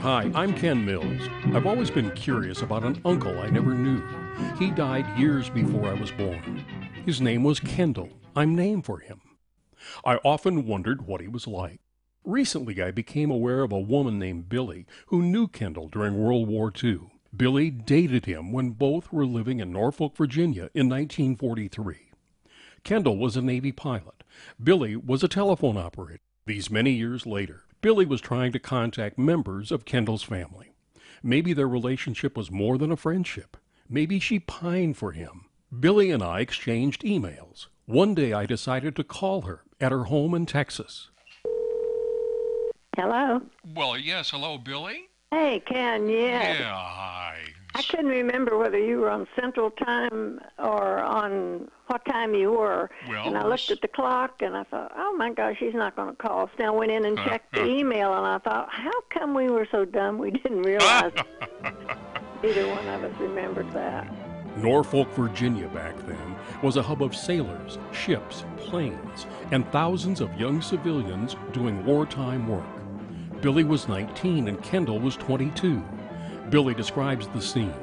Hi, I'm Ken Mills. I've always been curious about an uncle I never knew. He died years before I was born. His name was Kendall. I'm named for him. I often wondered what he was like. Recently, I became aware of a woman named Billie who knew Kendall during World War II. Billie dated him when both were living in Norfolk, Virginia in 1943. Kendall was a Navy pilot. Billie was a telephone operator. These many years later, Billie was trying to contact members of Kendall's family. Maybe their relationship was more than a friendship. Maybe she pined for him. Billie and I exchanged emails. One day I decided to call her at her home in Texas. Hello? Well, yes. Hello, Billie? Hey, Ken, yes. Yeah, hi. I couldn't remember whether you were on Central Time or on what time you were. Well, and I looked at the clock and I thought, oh my gosh, he's not going to call us. Now I went in and checked the email and I thought, how come we were so dumb we didn't realize either one of us remembered that. Norfolk, Virginia back then was a hub of sailors, ships, planes, and thousands of young civilians doing wartime work. Billie was 19 and Kendall was 22. Billie describes the scene.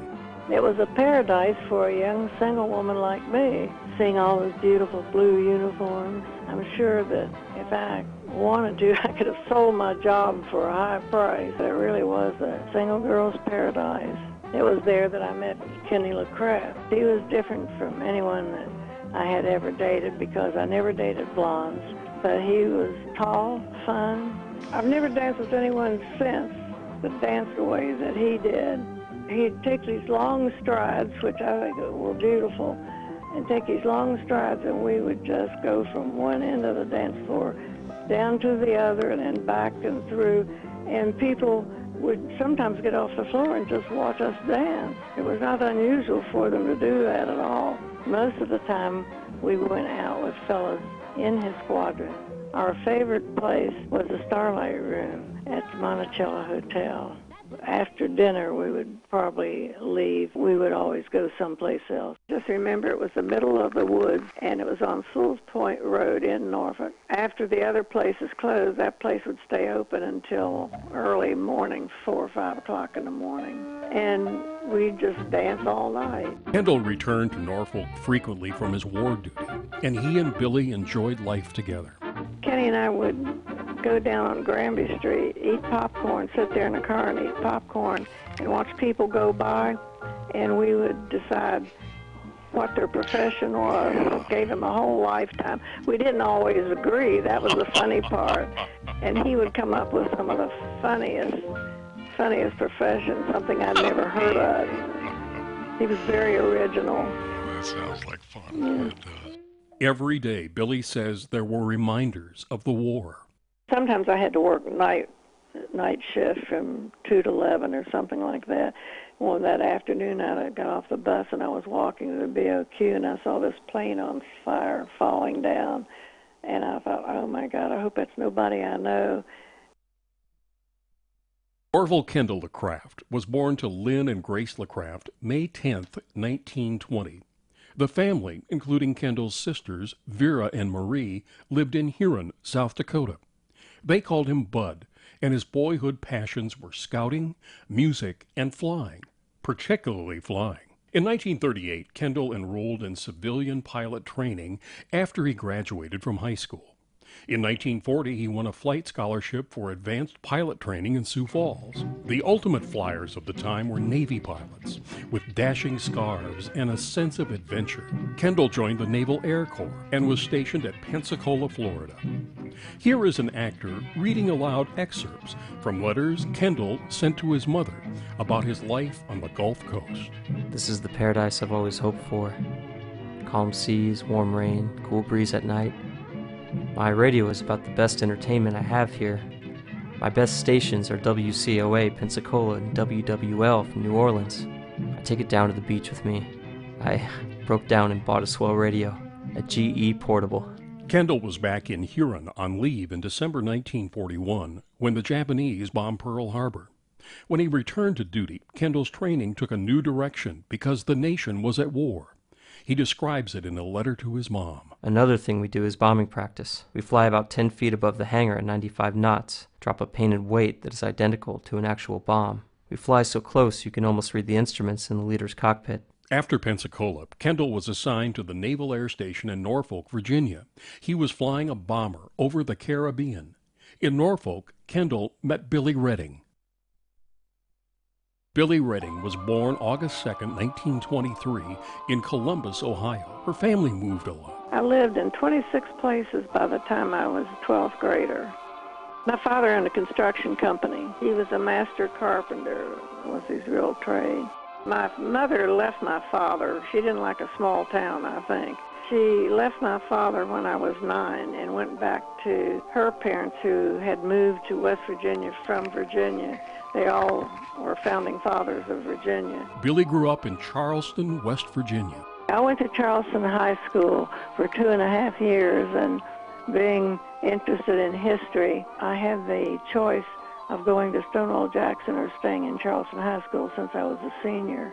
It was a paradise for a young single woman like me, seeing all those beautiful blue uniforms. I'm sure that if I wanted to, I could have sold my job for a high price. It really was a single girl's paradise. It was there that I met Kenny LaCraft. He was different from anyone that I had ever dated because I never dated blondes, but he was tall, fun. I've never danced with anyone since that danced the way that he did. He'd take these long strides, which I think were beautiful, and take these long strides, and we would just go from one end of the dance floor down to the other and then back and through, and people would sometimes get off the floor and just watch us dance. It was not unusual for them to do that at all. Most of the time, we went out with fellas in his squadron. Our favorite place was the Starlight Room at the Monticello Hotel. After dinner, we would probably leave. We would always go someplace else. Just remember, it was the middle of the woods, and it was on Sewell's Point Road in Norfolk. After the other places closed, that place would stay open until early morning, 4 or 5 o'clock in the morning. And we'd just dance all night. Kendall returned to Norfolk frequently from his war duty, and he and Billie enjoyed life together. Kenny and I would go down on Granby Street, eat popcorn, sit there in the car and eat popcorn, and watch people go by, and we would decide what their profession was. Gave them a whole lifetime. We didn't always agree. That was the funny part. And he would come up with some of the funniest professions, something I'd never heard of. He was very original. That sounds like fun. Every day, Billie says there were reminders of the war. Sometimes I had to work night shift from 2 to 11 or something like that. Well, that afternoon I got off the bus and I was walking to the BOQ and I saw this plane on fire falling down. And I thought, oh my God, I hope that's nobody I know. Orville Kendall LaCraft was born to Lynn and Grace LaCraft May 10th, 1920. The family, including Kendall's sisters, Vera and Marie, lived in Huron, South Dakota. They called him Bud, and his boyhood passions were scouting, music, and flying, particularly flying. In 1938, Kendall enrolled in civilian pilot training after he graduated from high school. In 1940, he won a flight scholarship for advanced pilot training in Sioux Falls. The ultimate flyers of the time were Navy pilots, with dashing scarves and a sense of adventure. Kendall joined the Naval Air Corps and was stationed at Pensacola, Florida. Here is an actor reading aloud excerpts from letters Kendall sent to his mother about his life on the Gulf Coast. This is the paradise I've always hoped for. Calm seas, warm rain, cool breeze at night. My radio is about the best entertainment I have here. My best stations are WCOA Pensacola and WWL from New Orleans. I take it down to the beach with me. I broke down and bought a swell radio, a GE Portable. Kendall was back in Huron on leave in December 1941 when the Japanese bombed Pearl Harbor. When he returned to duty, Kendall's training took a new direction because the nation was at war. He describes it in a letter to his mom. Another thing we do is bombing practice. We fly about 10 feet above the hangar at 95 knots, drop a painted weight that is identical to an actual bomb. We fly so close you can almost read the instruments in the leader's cockpit. After Pensacola, Kendall was assigned to the Naval Air Station in Norfolk, Virginia. He was flying a bomber over the Caribbean. In Norfolk, Kendall met Billie Redding. Billie Redding was born August 2, 1923, in Columbus, Ohio. Her family moved a lot. I lived in 26 places by the time I was a 12th grader. My father owned a construction company. He was a master carpenter, was his real trade. My mother left my father. She didn't like a small town, I think. She left my father when I was 9 and went back to her parents who had moved to West Virginia from Virginia. They all were founding fathers of Virginia. Billie grew up in Charleston, West Virginia. I went to Charleston High School for 2.5 years, and being interested in history, I had the choice of going to Stonewall Jackson or staying in Charleston High School since I was a senior.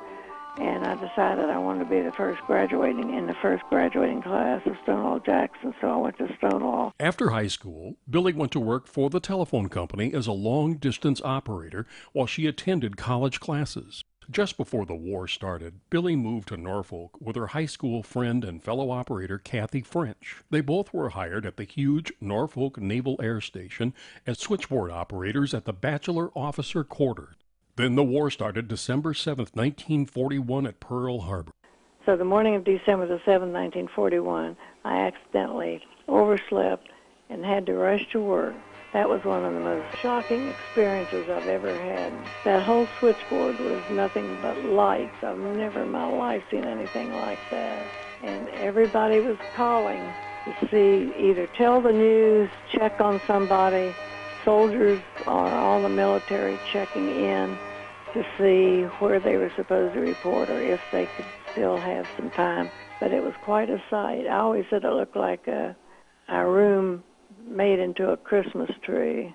And I decided I wanted to be the first graduating class of Stonewall Jackson, so I went to Stonewall. After high school, Billie went to work for the telephone company as a long-distance operator while she attended college classes. Just before the war started, Billie moved to Norfolk with her high school friend and fellow operator Kathy French. They both were hired at the huge Norfolk Naval Air Station as switchboard operators at the Bachelor Officer Quarters. Then the war started December 7, 1941 at Pearl Harbor. So the morning of December the 7th, 1941, I accidentally overslept and had to rush to work. That was one of the most shocking experiences I've ever had. That whole switchboard was nothing but lights. I've never in my life seen anything like that. And everybody was calling to see, either tell the news, check on somebody, soldiers or all the military checking in to see where they were supposed to report or if they could still have some time. But it was quite a sight. I always said it looked like a room made into a Christmas tree.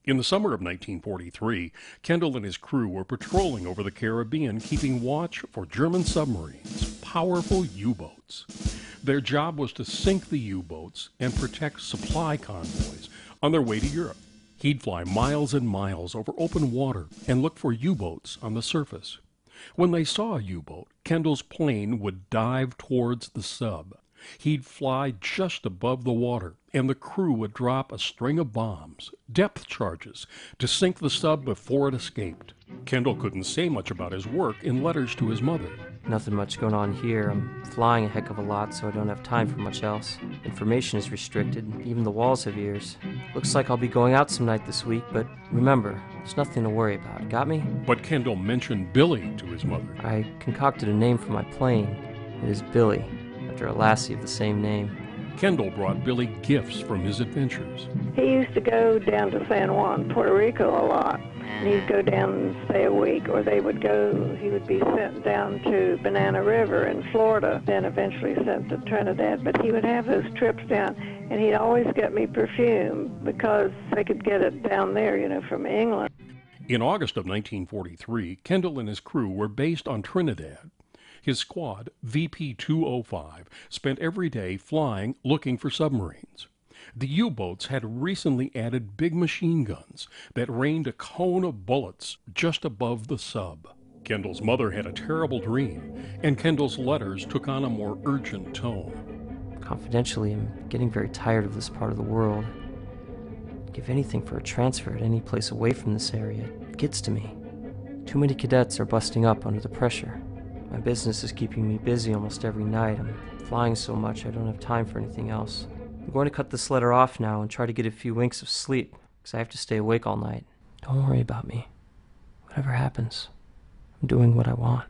In the summer of 1943, Kendall and his crew were patrolling over the Caribbean, keeping watch for German submarines, powerful U-boats. Their job was to sink the U-boats and protect supply convoys on their way to Europe. He'd fly miles and miles over open water and look for U-boats on the surface. When they saw a U-boat, Kendall's plane would dive towards the sub. He'd fly just above the water, and the crew would drop a string of bombs, depth charges, to sink the sub before it escaped. Kendall couldn't say much about his work in letters to his mother. Nothing much going on here. I'm flying a heck of a lot, so I don't have time for much else. Information is restricted. Even the walls have ears. Looks like I'll be going out some night this week, but remember, there's nothing to worry about. Got me? But Kendall mentioned Billie to his mother. I concocted a name for my plane. It is Billie, after a lassie of the same name. Kendall brought Billie gifts from his adventures. He used to go down to San Juan, Puerto Rico a lot. And he'd go down and stay a week, or he would be sent down to Banana River in Florida, then eventually sent to Trinidad. But he would have those trips down, and he'd always get me perfume because they could get it down there, from England. In August of 1943, Kendall and his crew were based on Trinidad. His squad, VP-205, spent every day flying looking for submarines. The U-boats had recently added big machine guns that rained a cone of bullets just above the sub. Kendall's mother had a terrible dream, and Kendall's letters took on a more urgent tone. Confidentially, I'm getting very tired of this part of the world. I'd give anything for a transfer at any place away from this area. It gets to me. Too many cadets are busting up under the pressure. My business is keeping me busy almost every night. I'm flying so much I don't have time for anything else. I'm going to cut this letter off now and try to get a few winks of sleep, because I have to stay awake all night. Don't worry about me. Whatever happens, I'm doing what I want.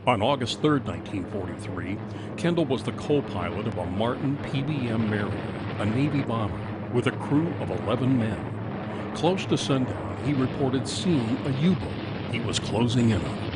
On August 3, 1943, Kendall was the co-pilot of a Martin PBM Marion, a Navy bomber, with a crew of 11 men. Close to sundown, he reported seeing a U-boat. He was closing in on it.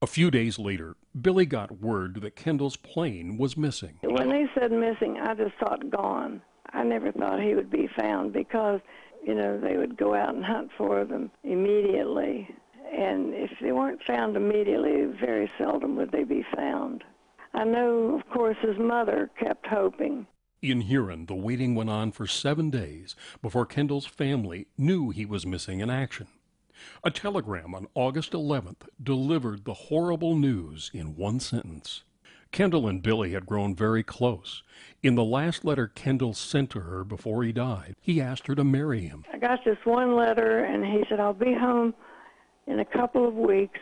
A few days later, Billie got word that Kendall's plane was missing. When they said missing, I just thought gone. I never thought he would be found because, they would go out and hunt for them immediately. And if they weren't found immediately, very seldom would they be found. I know, of course, his mother kept hoping. In Huron, the waiting went on for 7 days before Kendall's family knew he was missing in action. A telegram on August 11th delivered the horrible news in one sentence. Kendall and Billie had grown very close. In the last letter Kendall sent to her before he died, he asked her to marry him. I got this one letter, and he said, I'll be home in a couple of weeks.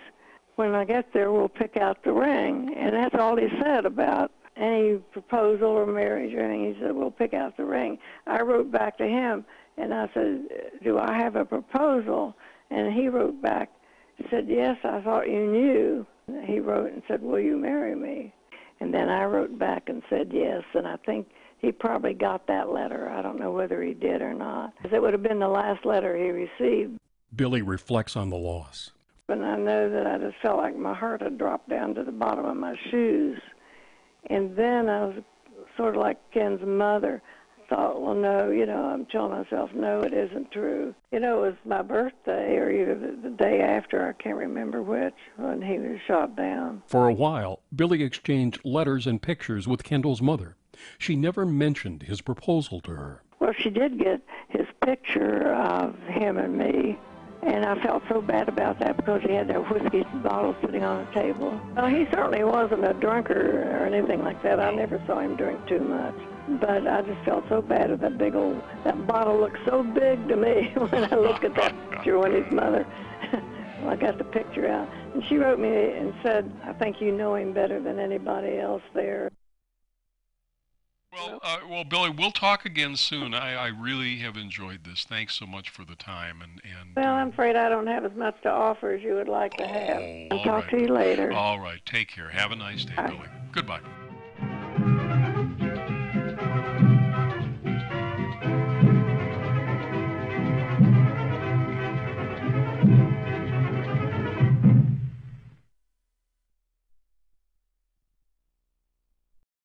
When I get there, we'll pick out the ring. And that's all he said about any proposal or marriage or anything. He said, we'll pick out the ring. I wrote back to him, and I said, do I have a proposal? And he wrote back, said, yes, I thought you knew. He wrote and said, will you marry me? And then I wrote back and said yes, and I think he probably got that letter. I don't know whether he did or not. It would have been the last letter he received. Billie reflects on the loss. And I know that I just felt like my heart had dropped down to the bottom of my shoes. And then I was sort of like Ken's mother. I thought, well, no, I'm telling myself, no, it isn't true. It was my birthday or either the day after, I can't remember which, when he was shot down. For a while, Billie exchanged letters and pictures with Kendall's mother. She never mentioned his proposal to her. Well, she did get his picture of him and me. And I felt so bad about that because he had that whiskey bottle sitting on the table. Well, he certainly wasn't a drunkard or anything like that. I never saw him drink too much. But I just felt so bad at that bottle looked so big to me when I looked at that picture when his mother, well, I got the picture out. And she wrote me and said, I think you know him better than anybody else there. Well, Billie, we'll talk again soon. I really have enjoyed this. Thanks so much for the time. Well, I'm afraid I don't have as much to offer as you would like to have. I'll talk to you later. All right. Take care. Have a nice day, Bye. Billie. Goodbye.